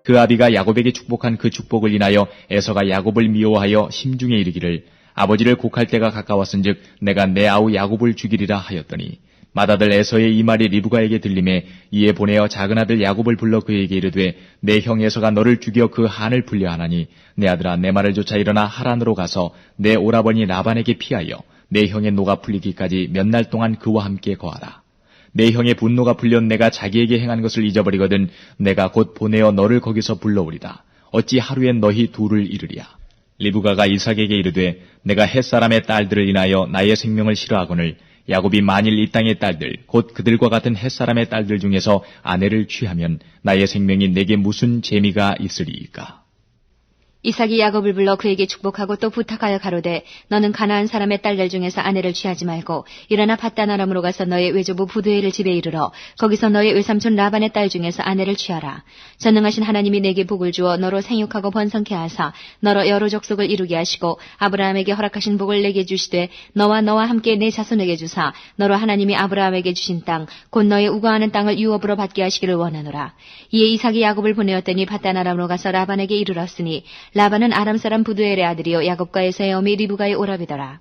그 아비가 야곱에게 축복한 그 축복을 인하여 에서가 야곱을 미워하여 심중에 이르기를 아버지를 곡할 때가 가까웠은즉 내가 내 아우 야곱을 죽이리라 하였더니 맏아들 에서의 이 말이 리브가에게 들림에 이에 보내어 작은 아들 야곱을 불러 그에게 이르되 내 형 에서가 너를 죽여 그 한을 풀려 하나니 내 아들아 내 말을 좇아 일어나 하란으로 가서 내 오라버니 라반에게 피하여 내 형의 노가 풀리기까지 몇 날 동안 그와 함께 거하라. 내 형의 분노가 풀려 내가 자기에게 행한 것을 잊어버리거든 내가 곧 보내어 너를 거기서 불러오리다. 어찌 하루엔 너희 둘을 이르리야. 리브가가 이삭에게 이르되 내가 햇사람의 딸들을 인하여 나의 생명을 싫어하거늘 야곱이 만일 이 땅의 딸들 곧 그들과 같은 햇사람의 딸들 중에서 아내를 취하면 나의 생명이 내게 무슨 재미가 있으리이까. 이삭이 야곱을 불러 그에게 축복하고 또 부탁하여 가로되 너는 가나안 사람의 딸들 중에서 아내를 취하지 말고 일어나 밧단 아람으로 가서 너의 외조부 부두엘을 집에 이르러 거기서 너의 외삼촌 라반의 딸 중에서 아내를 취하라. 전능하신 하나님이 내게 복을 주어 너로 생육하고 번성케 하사 너로 여러 족속을 이루게 하시고 아브라함에게 허락하신 복을 내게 주시되 너와 함께 내 자손에게 주사 너로 하나님이 아브라함에게 주신 땅 곧 너의 우거하는 땅을 유업으로 받게 하시기를 원하노라. 이에 이삭이 야곱을 보내었더니 밧단 아람으로 가서 라반에게 이르렀으니 라반은 아람 사람 부두엘의 아들이요 야곱과 에서의 어미 리브가의 오라비더라.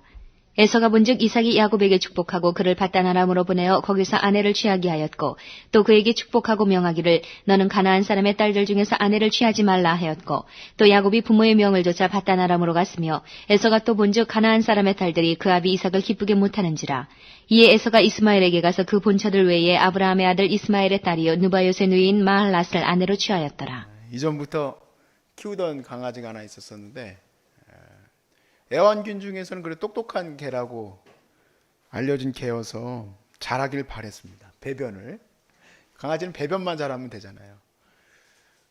에서가 본즉 이삭이 야곱에게 축복하고 그를 밧단 아람으로 보내어 거기서 아내를 취하게 하였고 또 그에게 축복하고 명하기를 너는 가나안 사람의 딸들 중에서 아내를 취하지 말라 하였고 또 야곱이 부모의 명을 좇아 밧단 아람으로 갔으며 에서가 또 본즉 가나안 사람의 딸들이 그 아비 이삭을 기쁘게 못하는지라. 이에 에서가 이스마엘에게 가서 그 본처들 외에 아브라함의 아들 이스마엘의 딸이요 느바요의 누이인 마할랏을 아내로 취하였더라. 이전부터 키우던 강아지가 하나 있었었는데 애완균 중에서는 그래 똑똑한 개라고 알려진 개여서 잘하길 바랬습니다. 배변을. 강아지는 배변만 잘하면 되잖아요.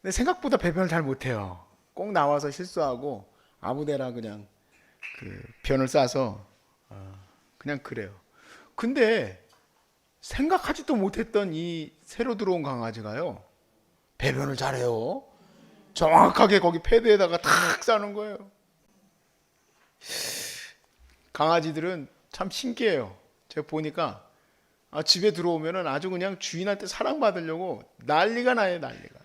근데 생각보다 배변을 잘 못해요. 꼭 나와서 실수하고 아무데나 그냥 그 변을 싸서 그냥 그래요. 근데 생각하지도 못했던 이 새로 들어온 강아지가요 배변을 잘해요. 정확하게 거기 패드에다가 탁 싸는 거예요. 강아지들은 참 신기해요. 제가 보니까 집에 들어오면은 아주 그냥 주인한테 사랑받으려고 난리가 나요, 난리가.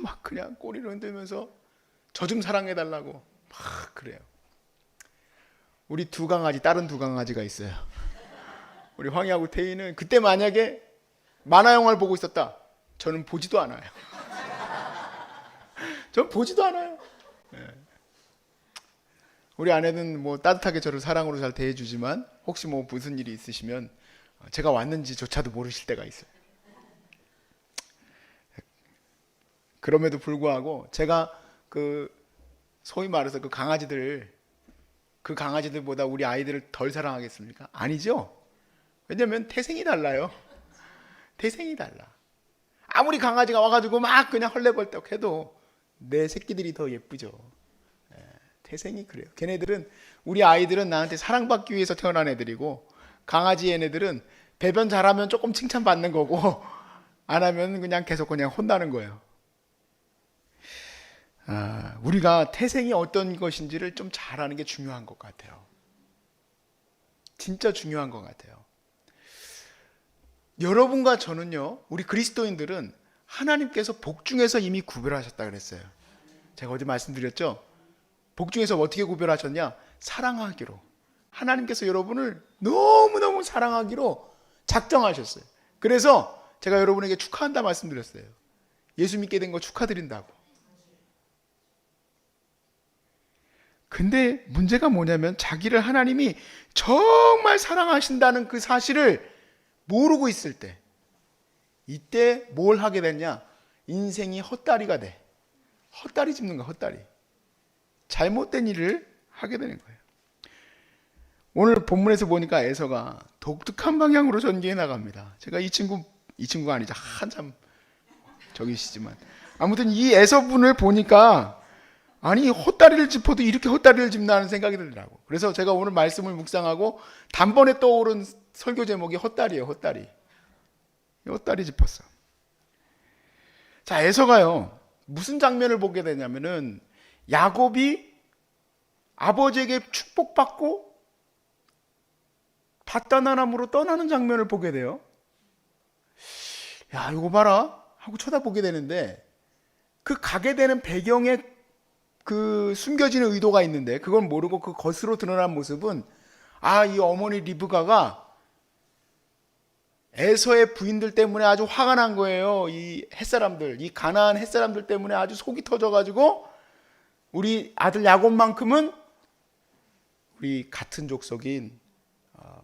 막 그냥 꼬리를 흔들면서 저 좀 사랑해달라고 막 그래요. 우리 다른 두 강아지가 있어요. 우리 황희하고 태희는 그때 만약에 만화 영화를 보고 있었다. 저는 보지도 않아요. 전 보지도 않아요. 네. 우리 아내는 뭐 따뜻하게 저를 사랑으로 잘 대해주지만 혹시 뭐 무슨 일이 있으시면 제가 왔는지조차도 모르실 때가 있어요. 그럼에도 불구하고 제가 소위 말해서 그 강아지들보다 우리 아이들을 덜 사랑하겠습니까? 아니죠. 왜냐면 태생이 달라요. 태생이 달라. 아무리 강아지가 와가지고 막 그냥 헐레벌떡 해도 내 새끼들이 더 예쁘죠. 태생이 그래요. 걔네들은 우리 아이들은 나한테 사랑받기 위해서 태어난 애들이고 강아지 얘네들은 배변 잘하면 조금 칭찬받는 거고 안 하면 그냥 계속 그냥 혼나는 거예요. 우리가 태생이 어떤 것인지를 좀 잘 아는 게 중요한 것 같아요. 진짜 중요한 것 같아요. 여러분과 저는요, 우리 그리스도인들은 하나님께서 복 중에서 이미 구별하셨다 그랬어요. 제가 어제 말씀드렸죠? 복 중에서 어떻게 구별하셨냐? 사랑하기로. 하나님께서 여러분을 너무너무 사랑하기로 작정하셨어요. 그래서 제가 여러분에게 축하한다 말씀드렸어요. 예수 믿게 된 거 축하드린다고. 근데 문제가 뭐냐면 자기를 하나님이 정말 사랑하신다는 그 사실을 모르고 있을 때, 이때 뭘 하게 됐냐? 인생이 헛다리가 돼. 헛다리 짚는 거야, 헛다리. 잘못된 일을 하게 되는 거예요. 오늘 본문에서 보니까 에서가 독특한 방향으로 전개해 나갑니다. 제가 이 친구가 아니죠. 한참 저기시지만. 아무튼 이 에서분을 보니까 아니 헛다리를 짚어도 이렇게 헛다리를 짚나는 생각이 들더라고. 그래서 제가 오늘 말씀을 묵상하고 단번에 떠오른 설교 제목이 헛다리예요. 헛다리. 헛다리 짚었어. 자, 에서가요 무슨 장면을 보게 되냐면은 야곱이 아버지에게 축복받고 밧단 아람으로 떠나는 장면을 보게 돼요. 야, 이거 봐라 하고 쳐다보게 되는데, 그 가게 되는 배경에 그 숨겨지는 의도가 있는데 그걸 모르고 그 겉으로 드러난 모습은, 아, 이 어머니 리브가가 에서의 부인들 때문에 아주 화가 난 거예요. 이 햇사람들, 이 가나안 햇사람들 때문에 아주 속이 터져가지고 우리 아들 야곱만큼은 우리 같은 족속인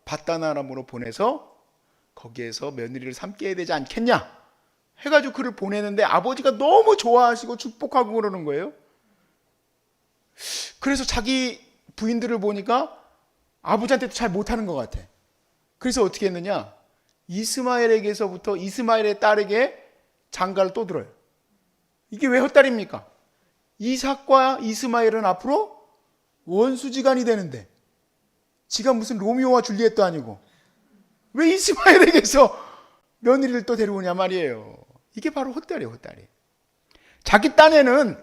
밧단 아람으로 보내서 거기에서 며느리를 삼게 해야 되지 않겠냐 해가지고 그를 보내는데, 아버지가 너무 좋아하시고 축복하고 그러는 거예요. 그래서 자기 부인들을 보니까 아버지한테도 잘 못하는 것 같아. 그래서 어떻게 했느냐, 이스마엘에게서부터 이스마엘의 딸에게 장가를 또 들어요. 이게 왜 헛딸입니까? 이삭과 이스마엘은 앞으로 원수지간이 되는데 지가 무슨 로미오와 줄리엣도 아니고 왜 이스마엘에게서 며느리를 또 데려오냐 말이에요. 이게 바로 헛딸이에요, 헛딸이. 자기 딴에는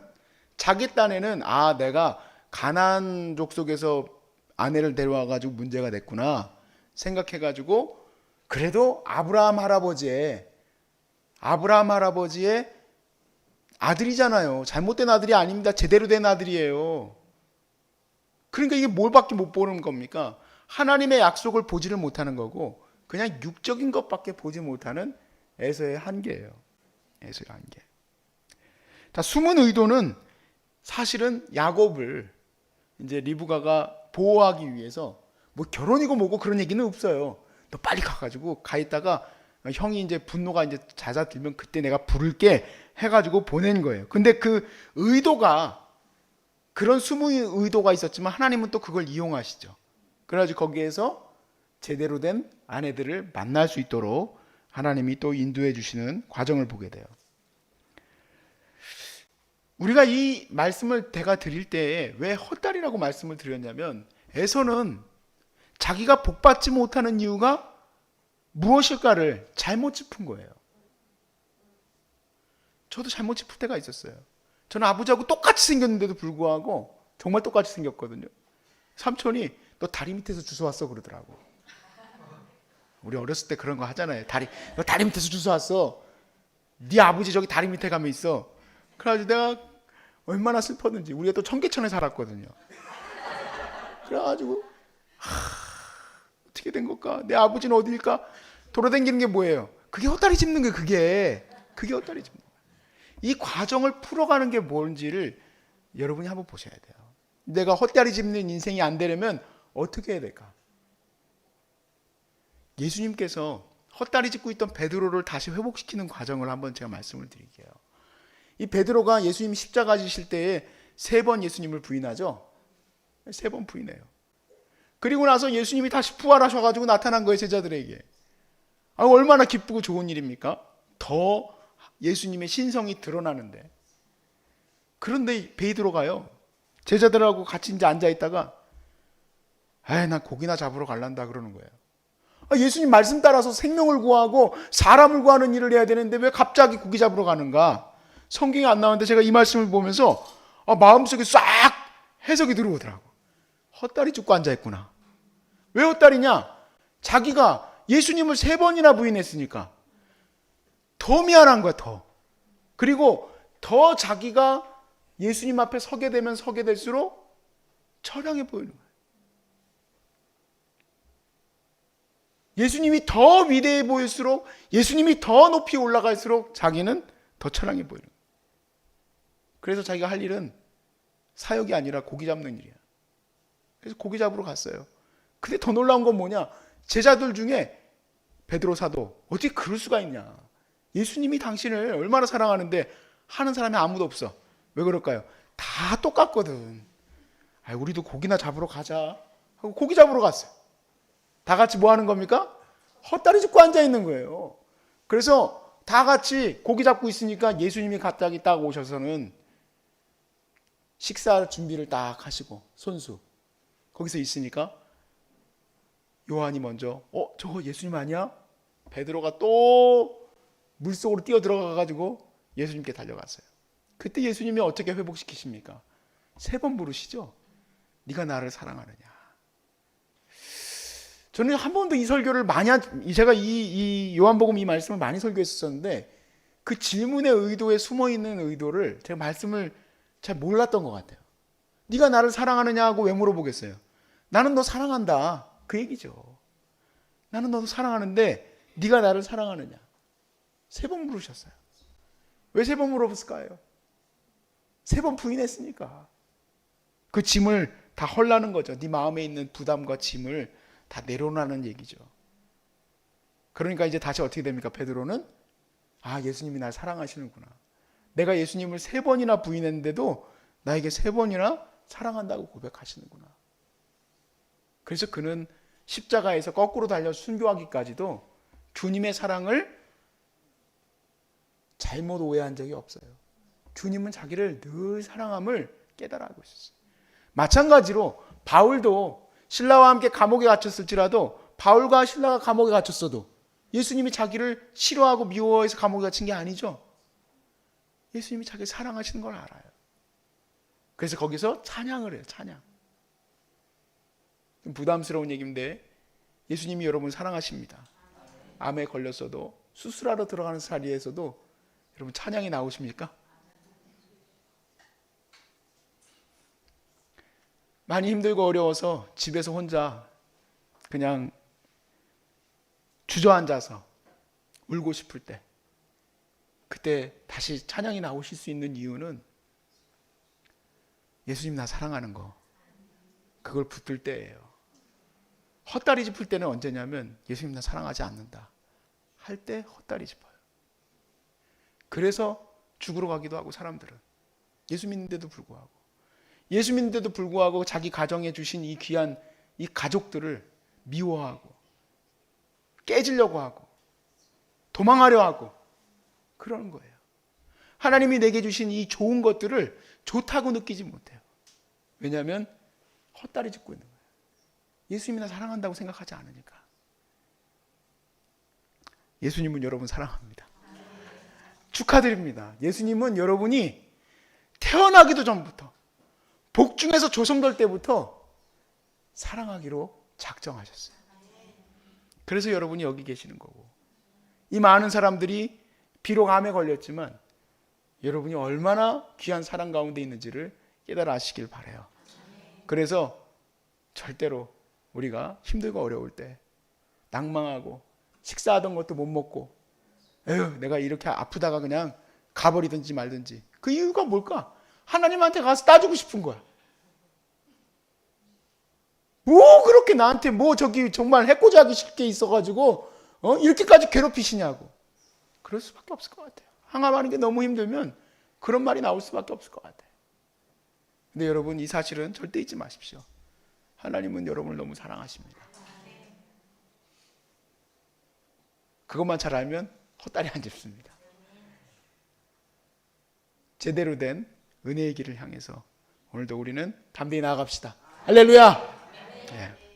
아, 내가 가나안 족속에서 아내를 데려와가지고 문제가 됐구나 생각해가지고, 그래도 아브라함 할아버지의 아들이잖아요. 잘못된 아들이 아닙니다. 제대로 된 아들이에요. 그러니까 이게 뭘밖에 못 보는 겁니까? 하나님의 약속을 보지를 못하는 거고 그냥 육적인 것밖에 보지 못하는 에서의 한계예요. 에서의 한계. 자, 숨은 의도는 사실은 야곱을 이제 리브가가 보호하기 위해서, 뭐 결혼이고 뭐고 그런 얘기는 없어요. 너 빨리 가가지고 가 있다가 형이 이제 분노가 이제 잦아들면 그때 내가 부를게 해가지고 보낸 거예요. 근데 그 의도가, 그런 숨은 의도가 있었지만 하나님은 또 그걸 이용하시죠. 그래가지고 거기에서 제대로 된 아내들을 만날 수 있도록 하나님이 또 인도해 주시는 과정을 보게 돼요. 우리가 이 말씀을 제가 드릴 때에 왜 헛다리라고 말씀을 드렸냐면, 에서는 자기가 복받지 못하는 이유가 무엇일까를 잘못 짚은 거예요. 저도 잘못 짚을 때가 있었어요. 저는 아버지하고 똑같이 생겼는데도 불구하고, 정말 똑같이 생겼거든요. 삼촌이 너 다리 밑에서 주워왔어 그러더라고. 우리 어렸을 때 그런 거 하잖아요. 너 다리 밑에서 주워왔어. 네 아버지 저기 다리 밑에 가면 있어. 그래가지고 내가 얼마나 슬펐는지. 우리가 또 청계천에 살았거든요. 그래가지고 어떻게 된 걸까? 내 아버지는 어디일까? 돌아다니는 게 뭐예요? 그게 헛다리 짚는 거예요. 그게 헛다리 짚는 거예요. 이 과정을 풀어가는 게 뭔지를 여러분이 한번 보셔야 돼요. 내가 헛다리 짚는 인생이 안 되려면 어떻게 해야 될까? 예수님께서 헛다리 짚고 있던 베드로를 다시 회복시키는 과정을 한번 제가 말씀을 드릴게요. 이 베드로가 예수님이 십자가 지실 때에 3번 예수님을 부인하죠. 3번 부인해요. 그리고 나서 예수님이 다시 부활하셔가지고 나타난 거예요, 제자들에게. 얼마나 기쁘고 좋은 일입니까? 더 예수님의 신성이 드러나는데. 그런데 베드로가요, 제자들하고 같이 이제 앉아있다가 난 고기나 잡으러 갈란다 그러는 거예요. 예수님 말씀 따라서 생명을 구하고 사람을 구하는 일을 해야 되는데 왜 갑자기 고기 잡으러 가는가? 성경이 안 나오는데 제가 이 말씀을 보면서 마음속에 싹 해석이 들어오더라고. 헛다리 짚고 앉아있구나. 왜 헛다리냐? 자기가 예수님을 3번이나 부인했으니까 더 미안한 거야, 더. 그리고 더 자기가 예수님 앞에 서게 되면 서게 될수록 처량해 보이는 거예요. 예수님이 더 위대해 보일수록, 예수님이 더 높이 올라갈수록 자기는 더 처량해 보이는 거예요. 그래서 자기가 할 일은 사역이 아니라 고기 잡는 일이야. 그래서 고기 잡으러 갔어요. 근데 더 놀라운 건 뭐냐? 제자들 중에 베드로 사도 어떻게 그럴 수가 있냐? 예수님이 당신을 얼마나 사랑하는데 하는 사람이 아무도 없어. 왜 그럴까요? 다 똑같거든. 우리도 고기나 잡으러 가자 하고 고기 잡으러 갔어요. 다 같이 뭐 하는 겁니까? 헛다리 짚고 앉아 있는 거예요. 그래서 다 같이 고기 잡고 있으니까 예수님이 갑자기 딱 오셔서는 식사 준비를 딱 하시고 손수 거기서 있으니까 요한이 먼저 저거 예수님 아니야? 베드로가 또 물속으로 뛰어 들어가가지고 예수님께 달려갔어요. 그때 예수님이 어떻게 회복시키십니까? 3번 부르시죠. 네가 나를 사랑하느냐. 저는 한 번도 이 설교를 제가 이 요한복음 이 말씀을 많이 설교했었는데 그 질문의 의도에 숨어있는 의도를 제가 말씀을 잘 몰랐던 것 같아요. 네가 나를 사랑하느냐 하고 왜 물어보겠어요? 나는 너 사랑한다. 그 얘기죠. 나는 너도 사랑하는데 네가 나를 사랑하느냐? 3번 물으셨어요. 왜 3번 물어봤을까요? 3번 부인했으니까. 그 짐을 다 헐라는 거죠. 네 마음에 있는 부담과 짐을 다 내려놓는 얘기죠. 그러니까 이제 다시 어떻게 됩니까? 베드로는 예수님이 날 사랑하시는구나. 내가 예수님을 3번이나 부인했는데도 나에게 3번이나 사랑한다고 고백하시는구나. 그래서 그는 십자가에서 거꾸로 달려 순교하기까지도 주님의 사랑을 잘못 오해한 적이 없어요. 주님은 자기를 늘 사랑함을 깨달아하고 있었어요. 마찬가지로 바울도 신라와 함께 감옥에 갇혔을지라도 바울과 신라가 감옥에 갇혔어도 예수님이 자기를 싫어하고 미워해서 감옥에 갇힌 게 아니죠. 예수님이 자기를 사랑하시는 걸 알아요. 그래서 거기서 찬양을 해요. 찬양. 부담스러운 얘기인데 예수님이 여러분 사랑하십니다. 암에 걸렸어도 수술하러 들어가는 자리에서도 여러분 찬양이 나오십니까? 많이 힘들고 어려워서 집에서 혼자 그냥 주저앉아서 울고 싶을 때 그때 다시 찬양이 나오실 수 있는 이유는 예수님 나 사랑하는 거 그걸 붙들 때예요. 헛다리 짚을 때는 언제냐면 예수님 나 사랑하지 않는다 할 때 헛다리 짚어요. 그래서 죽으러 가기도 하고 사람들은 예수 믿는데도 불구하고 자기 가정에 주신 이 귀한 이 가족들을 미워하고 깨지려고 하고 도망하려 하고 그러는 거예요. 하나님이 내게 주신 이 좋은 것들을 좋다고 느끼지 못해요. 왜냐하면 헛다리 짚고 있는 거예요. 예수님이 나 사랑한다고 생각하지 않으니까. 예수님은 여러분 사랑합니다. 축하드립니다. 예수님은 여러분이 태어나기도 전부터 복중에서 조성될 때부터 사랑하기로 작정하셨어요. 그래서 여러분이 여기 계시는 거고 이 많은 사람들이 비록 암에 걸렸지만 여러분이 얼마나 귀한 사랑 가운데 있는지를 깨달아 아시길 바라요. 그래서 절대로 우리가 힘들고 어려울 때 낭망하고 식사하던 것도 못 먹고 에휴 내가 이렇게 아프다가 그냥 가버리든지 말든지 그 이유가 뭘까? 하나님한테 가서 따지고 싶은 거야. 뭐 그렇게 나한테 뭐 저기 정말 해코지하기 쉽게 있어가지고 이렇게까지 괴롭히시냐고. 그럴 수밖에 없을 것 같아요. 항암하는 게 너무 힘들면 그런 말이 나올 수밖에 없을 것 같아요. 근데 여러분 이 사실은 절대 잊지 마십시오. 하나님은 여러분을 너무 사랑하십니다. 그것만 잘 알면 헛다리 안 짚습니다. 제대로 된 은혜의 길을 향해서 오늘도 우리는 담대히 나아갑시다. 할렐루야. 네.